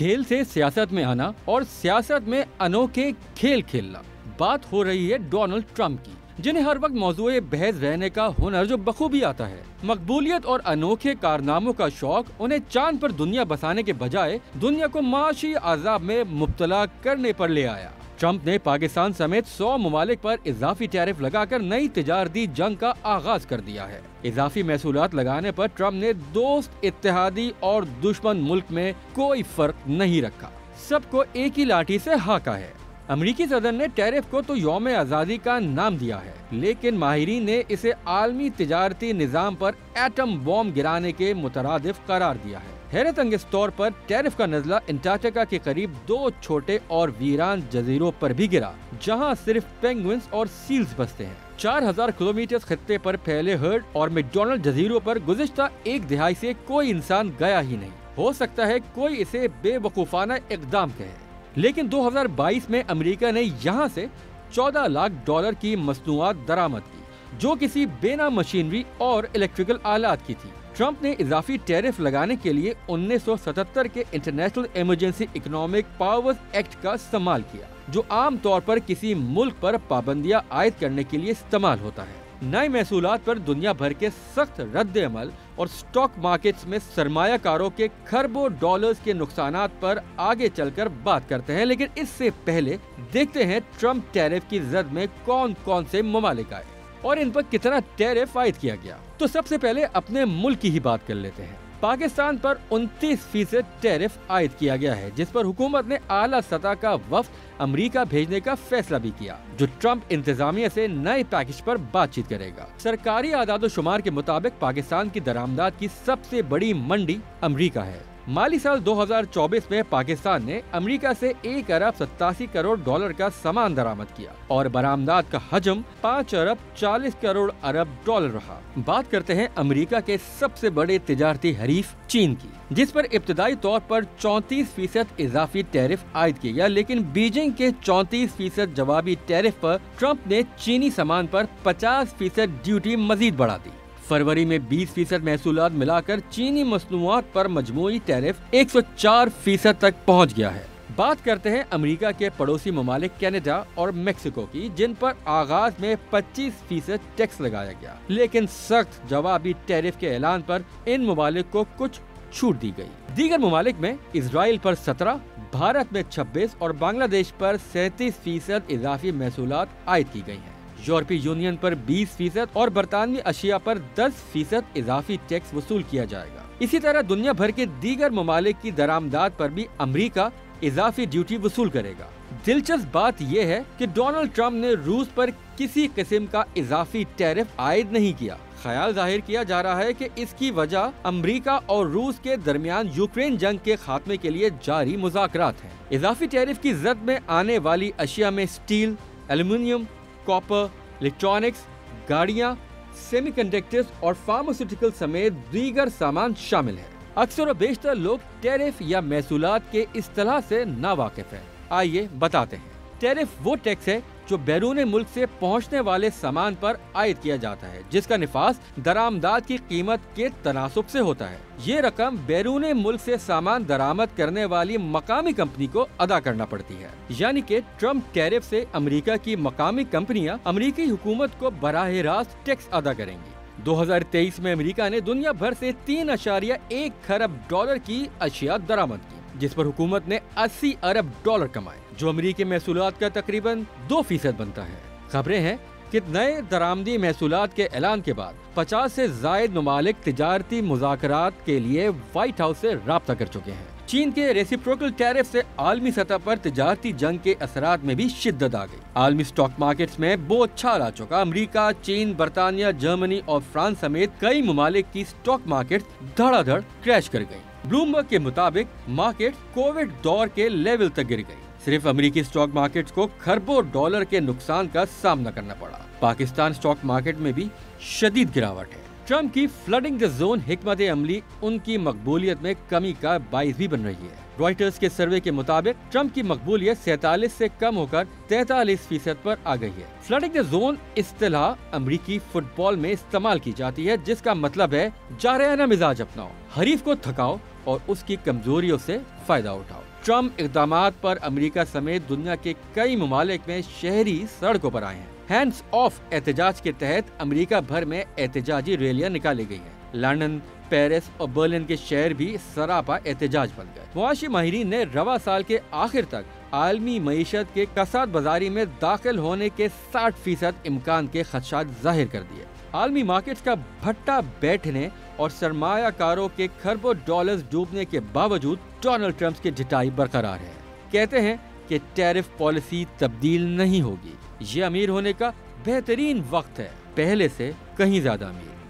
खेल से सियासत में आना और सियासत में अनोखे खेल खेलना। बात हो रही है डोनाल्ड ट्रंप की, जिन्हें हर वक्त मौजूए बहस रहने का हुनर जो बखूबी आता है। मकबूलियत और अनोखे कारनामों का शौक उन्हें चांद पर दुनिया बसाने के बजाय दुनिया को माशी अजाब में मुब्तला करने पर ले आया। ट्रंप ने पाकिस्तान समेत 100 ममालिक पर इजाफी टैरिफ लगाकर नई तिजारती जंग का आगाज कर दिया है। इजाफी महसूलात लगाने पर ट्रंप ने दोस्त, इत्तेहादी और दुश्मन मुल्क में कोई फर्क नहीं रखा, सबको एक ही लाठी से हाका है। अमरीकी सदर ने टैरिफ को तो यौम आज़ादी का नाम दिया है, लेकिन माहिरीन ने इसे आलमी तिजारती निज़ाम पर एटम बॉम्ब गिराने के मुतरादिफ करार दिया है। हैरत अंगेज तौर पर टैरिफ का नज़ला अंटार्कटिका के करीब 2 छोटे और वीरान जजीरों पर भी गिरा, जहां सिर्फ पेंगुइन्स और सील्स बसते हैं। 4000 किलोमीटर खत्ते पर फैले हर्ड और मैकडोनल्ड जजीरों पर गुज़िश्ता एक दिहाई से कोई इंसान गया ही नहीं। हो सकता है कोई इसे बेवकूफाना इकदाम कहे, लेकिन 2022 में अमेरिका ने यहाँ से $14 लाख की मसनूआत दरामद की, जो किसी बेना मशीनरी और इलेक्ट्रिकल आलात की थी। ट्रंप ने इजाफी टैरिफ लगाने के लिए 1977 के international emergency economic powers act का इस्तेमाल किया, जो आम तौर पर किसी मुल्क पर पाबंदियां आयद करने के लिए इस्तेमाल होता है। नए महसूलात पर दुनिया भर के सख्त रद्द अमल और स्टॉक मार्केट्स में सरमायाकारों के खरबों डॉलर्स के नुकसानात पर आगे चलकर बात करते हैं, लेकिन इससे पहले देखते हैं ट्रंप टैरिफ की जद में कौन कौन से ममालिक आए और इन पर कितना टैरिफ आयद किया गया। तो सबसे पहले अपने मुल्क की ही बात कर लेते हैं। पाकिस्तान पर 29% टैरिफ आयद किया गया है, जिस पर हुकूमत ने आला सतह का वफ्द अमेरिका भेजने का फैसला भी किया, जो ट्रंप इंतजामिया से नए पैकेज पर बातचीत करेगा। सरकारी आदाद-ओ-शुमार के मुताबिक पाकिस्तान की दरामदात की सबसे बड़ी मंडी अमेरिका है। माली साल 2024 में पाकिस्तान ने अमेरिका से $1 अरब 87 करोड़ का सामान दरामद किया और बरामदात का हजम $5 अरब 40 करोड़ रहा। बात करते हैं अमेरिका के सबसे बड़े तिजारती हरीफ चीन की, जिस पर इब्तदाई तौर पर 34% इजाफी टैरिफ आयद किया गया, लेकिन बीजिंग के 34% जवाबी टैरिफ पर ट्रंप ने चीनी सामान पर 50% ड्यूटी मजीद बढ़ा दी। फरवरी में 20% महसूलात मिलाकर चीनी मसनूआत पर मजमूई टैरिफ 104% तक पहुंच गया है। बात करते हैं अमेरिका के पड़ोसी ममालिक कनाडा और मेक्सिको की, जिन पर आगाज में 25% टैक्स लगाया गया, लेकिन सख्त जवाबी टैरिफ के ऐलान पर इन ममालिक को कुछ छूट दी गई। दीगर ममालिक में इजराइल पर 17, भारत में 26 और बांग्लादेश पर 37% इजाफी महसूलात आयद की गई हैं। यूरोपीय यूनियन पर 20% और बरतानवी अशिया पर 10% इजाफी टैक्स वसूल किया जाएगा। इसी तरह दुनिया भर के दीगर ममालिक की दरामदात पर भी अमेरिका इजाफी ड्यूटी वसूल करेगा। दिलचस्प बात यह है कि डोनाल्ड ट्रंप ने रूस पर किसी किस्म का इजाफी टैरिफ आयद नहीं किया। ख्याल जाहिर किया जा रहा है कि इसकी वजह अमेरिका और रूस के दरमियान यूक्रेन जंग के खात्मे के लिए जारी मुज़ाकरात हैं। इजाफी टैरिफ की जद में आने वाली अशिया में स्टील, एल्युमिनियम, कॉपर, इलेक्ट्रॉनिक्स, गाड़ियां, सेमीकंडक्टर्स और फार्मास्यूटिकल समेत दीगर सामान शामिल है। अक्सर और बेशतर लोग टैरिफ या महसूलात के इस्तिलाह से नावाकिफ हैं। आइए बताते हैं। टैरिफ वो टैक्स है जो बैरून मुल्क से पहुंचने वाले सामान पर आयद किया जाता है, जिसका निफास दरामदात की कीमत के तनासुब से होता है। ये रकम बैरून मुल्क से सामान दरामद करने वाली मकामी कंपनी को अदा करना पड़ती है। यानी कि ट्रंप टैरिफ से अमेरिका की मकामी कंपनियां अमेरिकी हुकूमत को बराह रास्त टैक्स अदा करेंगी। 2023 में अमेरिका ने दुनिया भर से $3.1 खरब की अशिया दरामद की, जिस पर हुकूमत ने $80 अरब कमाए, जो अमेरिकी महसूलात का तकरीबन 2% बनता है। खबरें हैं कि नए दरामदी महसूलात के ऐलान के बाद 50 से जायद ममालिक तिजारती मुज़ाकरात के लिए व्हाइट हाउस से राब्ता कर चुके हैं। चीन के रेसिप्रोकल टैरिफ से आलमी सतह पर तिजारती जंग के असरात में भी शिद्दत आ गई। आलमी स्टॉक मार्केट्स में बोछार आ चुका। अमेरिका, चीन, बरतानिया, जर्मनी और फ्रांस समेत कई ममालिक की स्टॉक मार्केट धड़ाधड़ क्रैश कर गयी। ब्लूमबर्ग के मुताबिक मार्केट कोविड दौर के लेवल तक गिर गई। सिर्फ अमेरिकी स्टॉक मार्केट्स को खरबों डॉलर के नुकसान का सामना करना पड़ा। पाकिस्तान स्टॉक मार्केट में भी शदीद गिरावट है। ट्रंप की फ्लडिंग द जोन हिकमत अमली उनकी मकबूलियत में कमी का बाइस भी बन रही है। रॉयटर्स के सर्वे के मुताबिक ट्रंप की मकबूलियत 47 से कम होकर 43% पर आ गई है। फ्लडिंग द जोन इस्तिलाह अमेरिकी फुटबॉल में इस्तेमाल की जाती है, जिसका मतलब है जारयाना मिजाज अपनाओ, हरीफ को थकाओ और उसकी कमजोरियों से फायदा उठाओ। ٹرمپ اقدامات پر امریکہ سمیت دنیا کے کئی ممالک میں شہری سڑکوں پر آئے ہیں۔ ہینڈز آف احتجاج کے تحت امریکہ بھر میں احتجاجی ریلیاں نکالی گئی ہیں۔ لندن، پیرس اور برلن کے شہر بھی سراپا احتجاج بن گئے۔ معاشی ماہرین نے رواں سال کے آخر تک عالمی معیشت کے کساد بازاری میں داخل ہونے کے 60% امکان کے خدشات ظاہر کر دیے۔ عالمی مارکیٹس کا بھٹا بیٹھنے اور سرمایہ کاروں کے کھربوں ڈالرز ڈوبنے کے باوجود ڈونلڈ ٹرمپ کی ڈٹائی برقرار ہے۔ کہتے ہیں کہ ٹیرف پالیسی تبدیل نہیں ہوگی۔ یہ امیر ہونے کا بہترین وقت ہے، پہلے سے کہیں زیادہ امیر۔